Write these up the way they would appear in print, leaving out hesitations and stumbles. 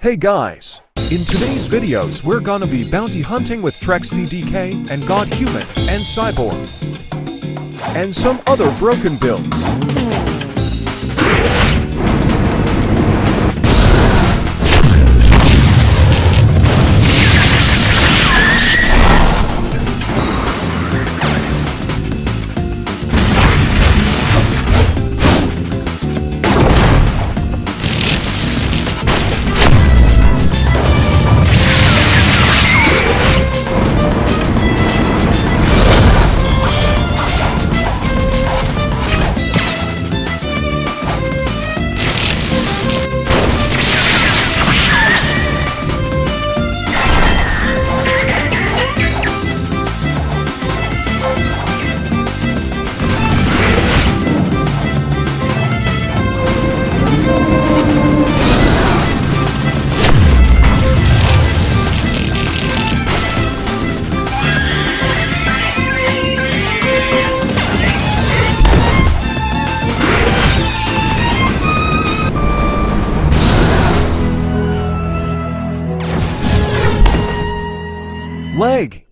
Hey guys! In today's videos we're gonna be bounty hunting with Trek CDK and God Human and Cyborg. And some other broken builds. Leg.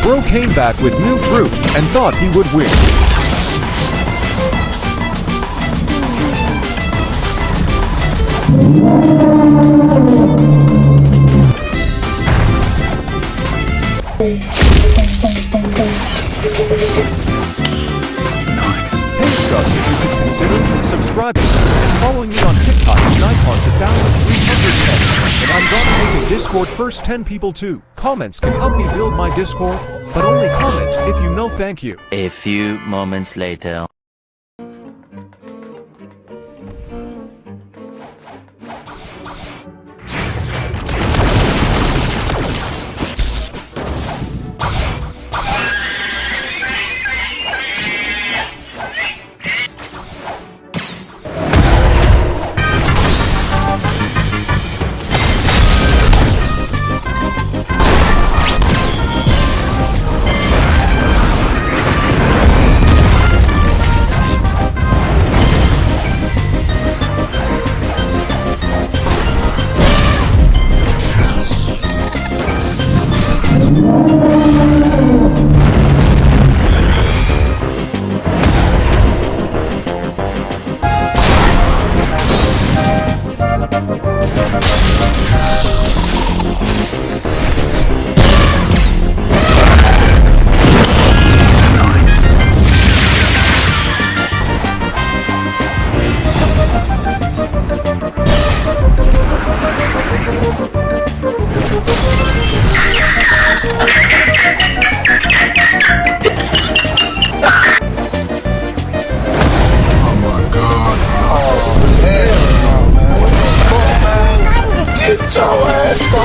Bro came back with new fruit and thought he would win. Hey Struts, if you could consider subscribing and following me on TikTok tonight on 2310. And I'm gonna make a Discord first 10 people too. Comments can help me build my Discord, but only comment if you know thank you. A few moments later. Get your ass